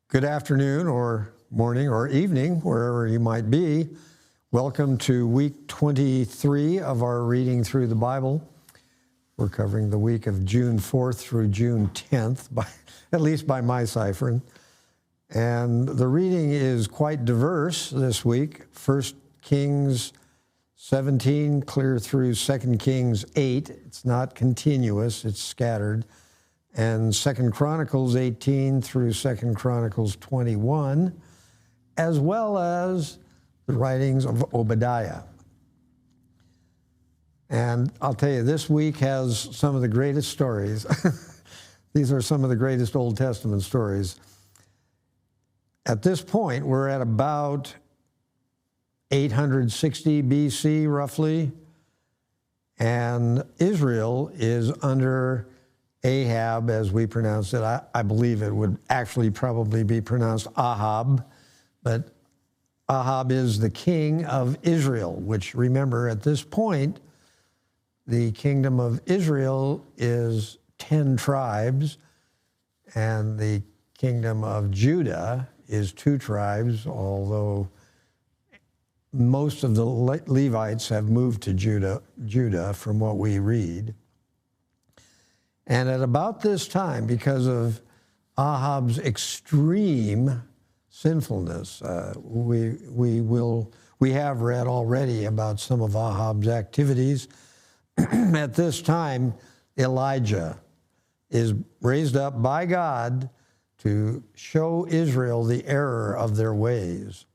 Good afternoon or morning or evening, wherever you might be. Welcome to week 23 of our reading through the Bible. We're covering the week of June 4th through June 10th, at least by my ciphering. And the reading is quite diverse this week. 1 Kings 17 clear through 2 Kings 8. It's not continuous, it's scattered. And 2 Chronicles 18 through 2 Chronicles 21, as well as the writings of Obadiah. And I'll tell you, this week has some of the greatest stories. These are some of the greatest Old Testament stories. At this point, we're at about 860 BC, roughly, and Israel is under Ahab, as we pronounce it. I believe it would actually probably be pronounced Ahab, but Ahab is the king of Israel, which, remember, at this point, the kingdom of Israel is 10 tribes, and the kingdom of Judah is 2 tribes, although most of the Levites have moved to Judah from what we read. And at about this time, because of Ahab's extreme sinfulness, we have read already about some of Ahab's activities. At this time, Elijah is raised up by God to show Israel the error of their ways.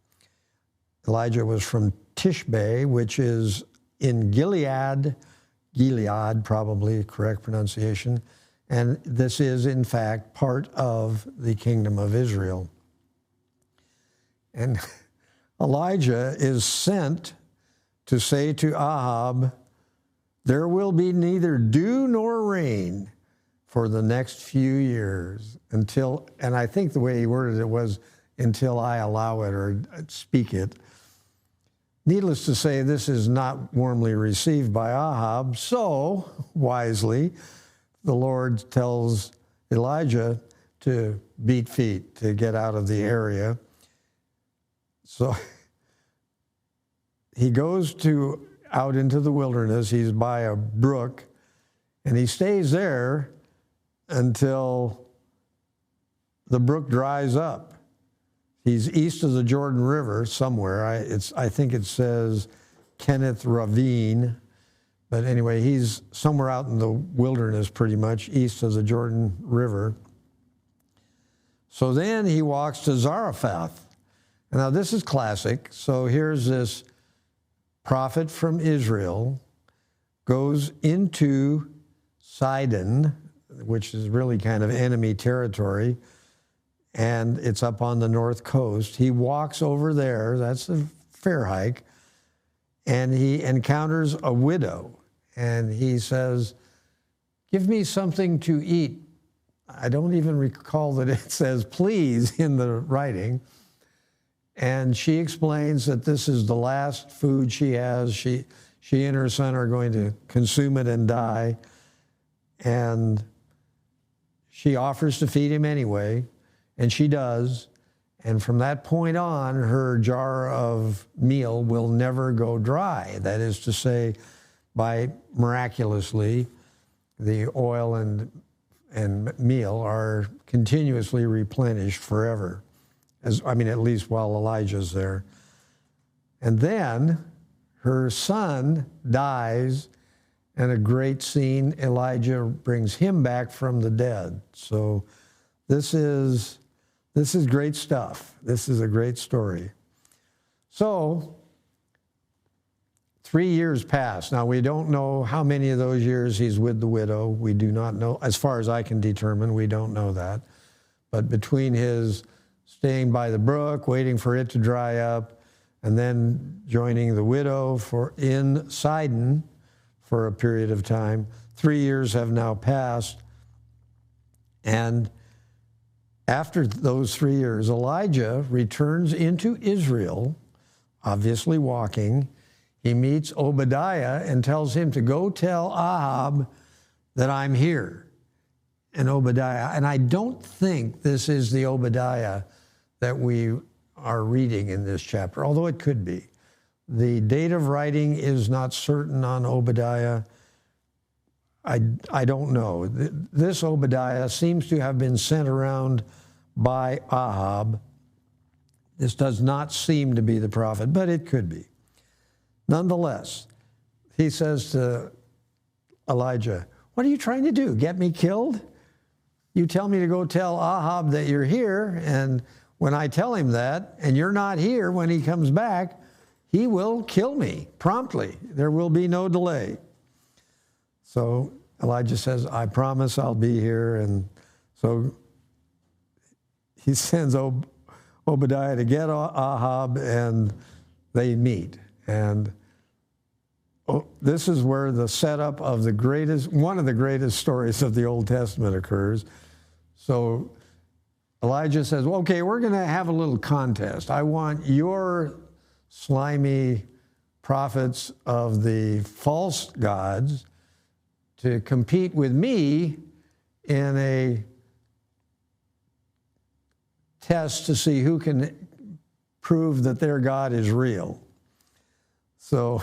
Elijah was from Tishbe, which is in Gilead, probably correct pronunciation, and this is, in fact, part of the kingdom of Israel. And Elijah is sent to say to Ahab, there will be neither dew nor rain for the next few years until, and I think the way he worded it was, until I allow it or speak it. Needless to say, this is not warmly received by Ahab, so wisely, the Lord tells Elijah to beat feet, to get out of the area. So he goes out into the wilderness. He's by a brook, and he stays there until the brook dries up. He's east of the Jordan River somewhere. I think it says Kenneth Ravine. But anyway, he's somewhere out in the wilderness pretty much, east of the Jordan River. So then he walks to Zarephath. Now this is classic. So here's this prophet from Israel, goes into Sidon, which is really kind of enemy territory, and it's up on the north coast. He walks over there, that's a fair hike, and he encounters a widow, and he says, give me something to eat. I don't even recall that it says please in the writing. And she explains that this is the last food she has. She and her son are going to consume it and die. And she offers to feed him anyway. And she does, and from that point on, her jar of meal will never go dry. That is to say, by miraculously, the oil and meal are continuously replenished forever. At least while Elijah's there. And then her son dies, and a great scene, Elijah brings him back from the dead. So this is great stuff. This is a great story. So 3 years pass. Now, we don't know how many of those years he's with the widow. We do not know. As far as I can determine, we don't know that. But between his staying by the brook, waiting for it to dry up, and then joining the widow in Sidon for a period of time, 3 years have now passed. And after those 3 years, Elijah returns into Israel, obviously walking. He meets Obadiah and tells him to go tell Ahab that I'm here. And Obadiah, and I don't think this is the Obadiah that we are reading in this chapter, although it could be. The date of writing is not certain on Obadiah. I don't know. This Obadiah seems to have been sent around by Ahab. This does not seem to be the prophet, but it could be. Nonetheless, he says to Elijah, "What are you trying to do? Get me killed? You tell me to go tell Ahab that you're here, and when I tell him that, and you're not here when he comes back, he will kill me promptly. There will be no delay." So Elijah says, "I promise I'll be here." And so he sends Obadiah to get Ahab, and they meet. And this is where the setup of one of the greatest stories of the Old Testament occurs. So Elijah says, "Well, okay, we're going to have a little contest. I want your slimy prophets of the false gods to compete with me in a test to see who can prove that their God is real." So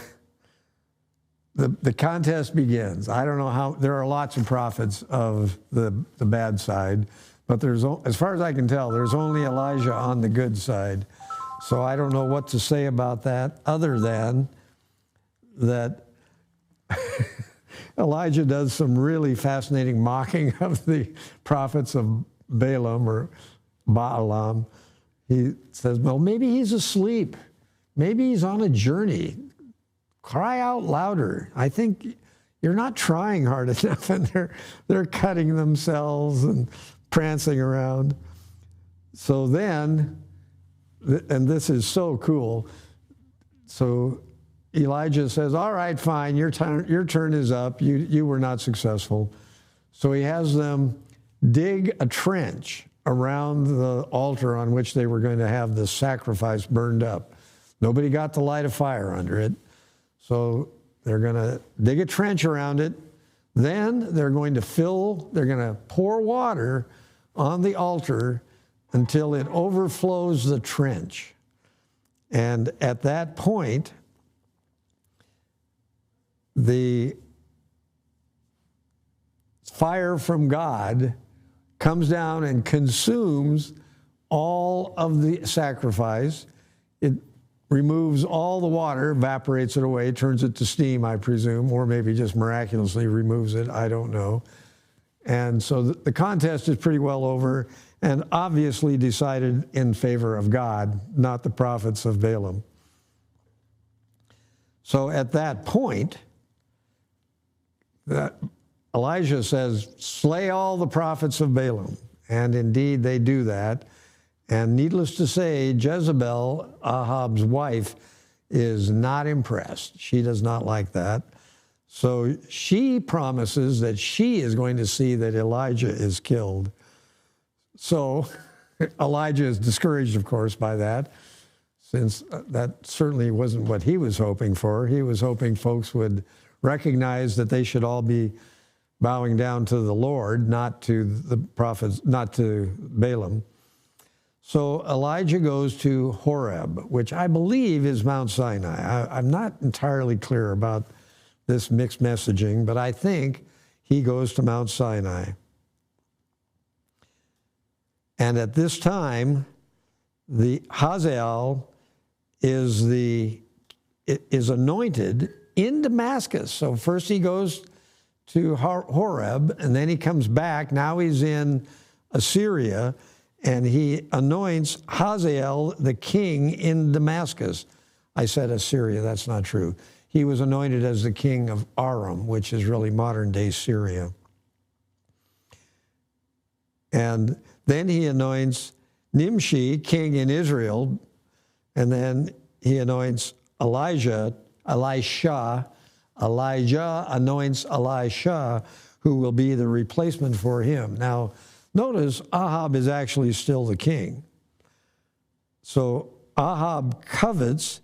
the contest begins. I don't know how, there are lots of prophets of the bad side, but as far as I can tell, there's only Elijah on the good side. So I don't know what to say about that other than that Elijah does some really fascinating mocking of the prophets of Balaam or Balaam. He says, "Well, maybe he's asleep. Maybe he's on a journey. Cry out louder. I think you're not trying hard enough." And they're cutting themselves and prancing around. So then, and this is so cool, so Elijah says, "All right, fine, your turn is up. You were not successful." So he has them dig a trench around the altar on which they were going to have the sacrifice burned up. Nobody got to light a fire under it. So they're going to dig a trench around it. Then they're going to pour water on the altar until it overflows the trench. And at that point, the fire from God comes down and consumes all of the sacrifice. It removes all the water, evaporates it away, turns it to steam, I presume, or maybe just miraculously removes it. I don't know. And so the contest is pretty well over and obviously decided in favor of God, not the prophets of Balaam. So at that point, Elijah says, "Slay all the prophets of Balaam." And indeed, they do that. And needless to say, Jezebel, Ahab's wife, is not impressed. She does not like that. So she promises that she is going to see that Elijah is killed. So Elijah is discouraged, of course, by that, since that certainly wasn't what he was hoping for. He was hoping folks would recognize that they should all be bowing down to the Lord, not to the prophets, not to Balaam. So Elijah goes to Horeb, which I believe is Mount Sinai. I'm not entirely clear about this mixed messaging, but I think he goes to Mount Sinai. And at this time, the Hazael is anointed in Damascus. So first he goes to Horeb, and then he comes back. Now he's in Assyria, and he anoints Hazael the king in Damascus. I said Assyria, that's not true. He was anointed as the king of Aram, which is really modern-day Syria. And then he anoints Nimshi, king in Israel, and then he anoints Elijah anoints Elisha, who will be the replacement for him. Now, notice Ahab is actually still the king. So Ahab covets,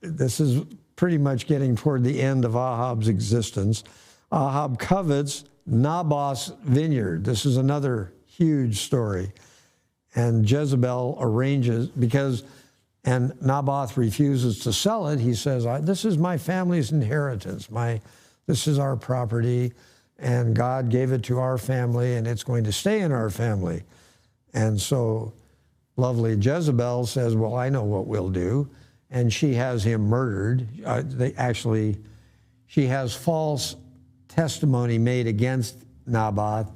this is pretty much getting toward the end of Ahab's existence. Ahab covets Naboth's vineyard. This is another huge story. And Jezebel arranges, and Naboth refuses to sell it. He says, this is my family's inheritance. This is our property, and God gave it to our family, and it's going to stay in our family. And so lovely Jezebel says, well, I know what we'll do. And she has him murdered. She has false testimony made against Naboth,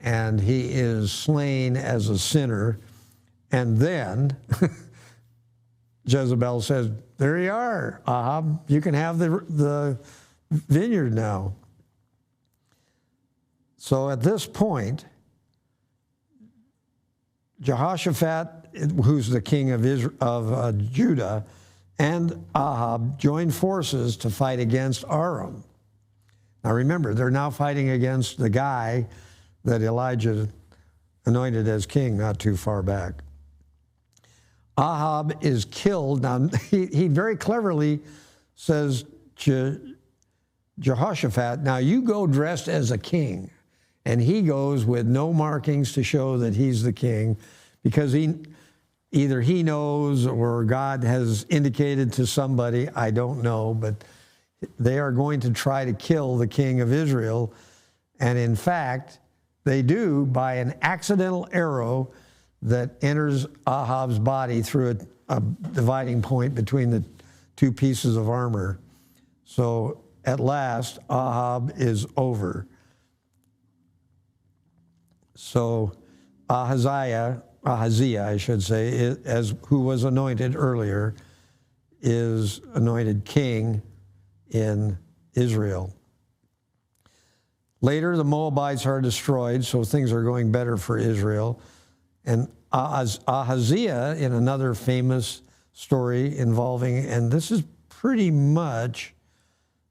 and he is slain as a sinner. And then Jezebel says, there you are, Ahab, you can have the vineyard now. So at this point, Jehoshaphat, who's the king of Judah, and Ahab joined forces to fight against Aram. Now remember, they're now fighting against the guy that Elijah anointed as king not too far back. Ahab is killed. Now, he very cleverly says to Jehoshaphat, now you go dressed as a king. And he goes with no markings to show that he's the king, because either he knows or God has indicated to somebody, I don't know, but they are going to try to kill the king of Israel. And in fact, they do by an accidental arrow that enters Ahab's body through a dividing point between the two pieces of armor. So at last, Ahab is over. So Ahaziah, I should say, who was anointed earlier, is anointed king in Israel. Later, the Moabites are destroyed, so things are going better for Israel. And Ahaziah, in another famous story involving, and this is pretty much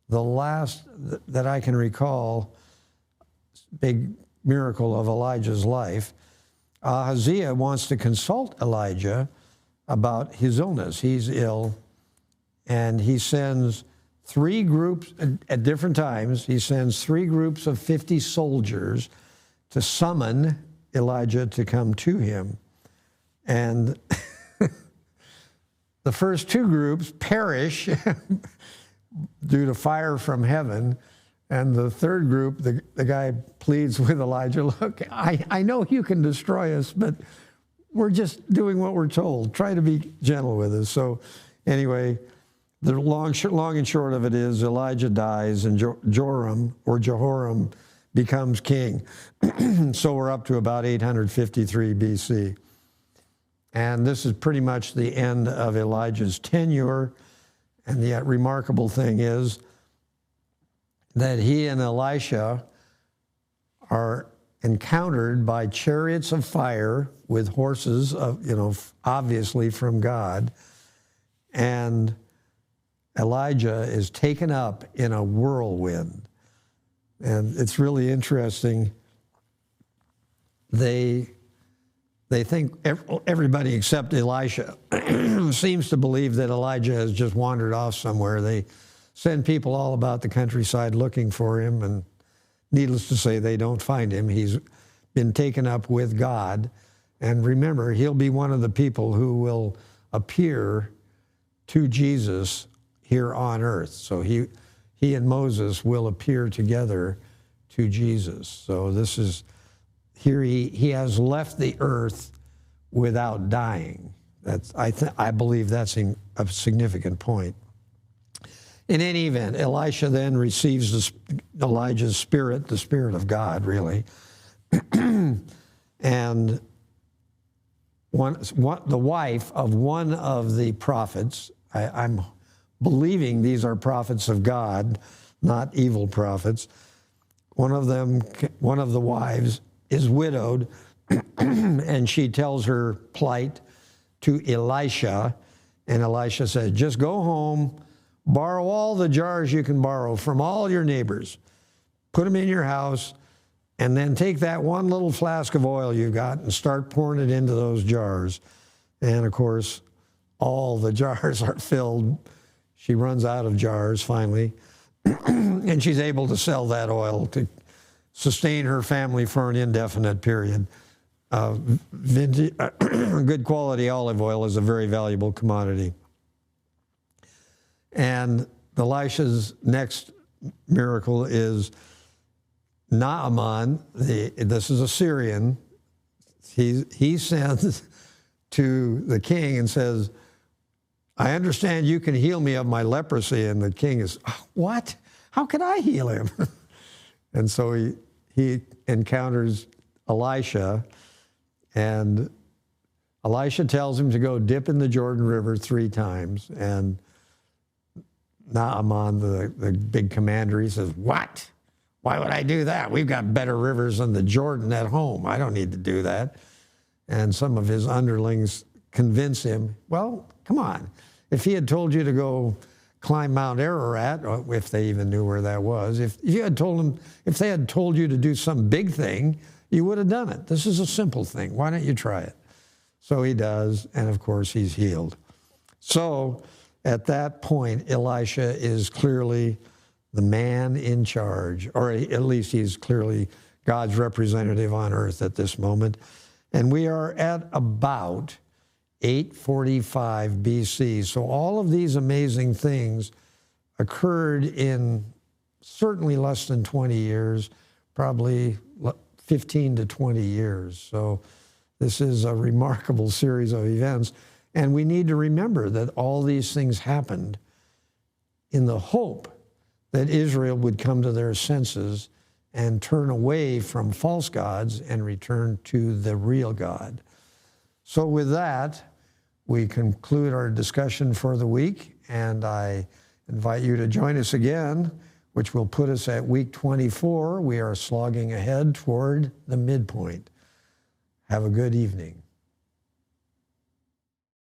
the last that I can recall, big miracle of Elijah's life. Ahaziah wants to consult Elijah about his illness. He's ill, and he sends 3 groups at different times. He sends 3 groups of 50 soldiers to summon Elijah to come to him. And the first 2 groups perish due to fire from heaven. And the third group, the guy pleads with Elijah, look, I know you can destroy us, but we're just doing what we're told. Try to be gentle with us. So anyway, the long and short of it is Elijah dies and Jehoram becomes king. So we're up to about 853 BC. And this is pretty much the end of Elijah's tenure. And the remarkable thing is that he and Elisha are encountered by chariots of fire with horses, obviously from God. And Elijah is taken up in a whirlwind. And it's really interesting. They think everybody except Elisha seems to believe that Elijah has just wandered off somewhere. They send people all about the countryside looking for him, and needless to say, they don't find him. He's been taken up with God. And remember, he'll be one of the people who will appear to Jesus here on earth. So he and Moses will appear together to Jesus. So this is, here he has left the earth without dying. I believe that's a significant point. In any event, Elisha then receives Elijah's spirit, the Spirit of God, really. And the wife of one of the prophets, I'm believing these are prophets of God, not evil prophets. One of the wives is widowed, and she tells her plight to Elisha, and Elisha says, just go home, borrow all the jars you can borrow from all your neighbors, put them in your house, and then take that one little flask of oil you got and start pouring it into those jars. And of course, all the jars are filled. She runs out of jars finally, and she's able to sell that oil to sustain her family for an indefinite period good quality olive oil is a very valuable commodity. And Elisha's next miracle is Naaman. This is a Syrian. He sends to the king and says, I understand you can heal me of my leprosy. And the king is, what? How could I heal him? And so he encounters Elisha, and Elisha tells him to go dip in the Jordan River 3 times. And Naaman, the big commander, he says, what? Why would I do that? We've got better rivers than the Jordan at home. I don't need to do that. And some of his underlings convince him, well, come on. If he had told you to go climb Mount Ararat, or if they even knew where that was, if they had told you to do some big thing, you would have done it. This is a simple thing. Why don't you try it? So he does, and of course he's healed. So at that point, Elisha is clearly the man in charge, or at least he's clearly God's representative on earth at this moment. And we are at about 845 BC. So all of these amazing things occurred in certainly less than 20 years, probably 15 to 20 years. So this is a remarkable series of events. And we need to remember that all these things happened in the hope that Israel would come to their senses and turn away from false gods and return to the real God. So with that, we conclude our discussion for the week, and I invite you to join us again, which will put us at week 24. We are slogging ahead toward the midpoint. Have a good evening.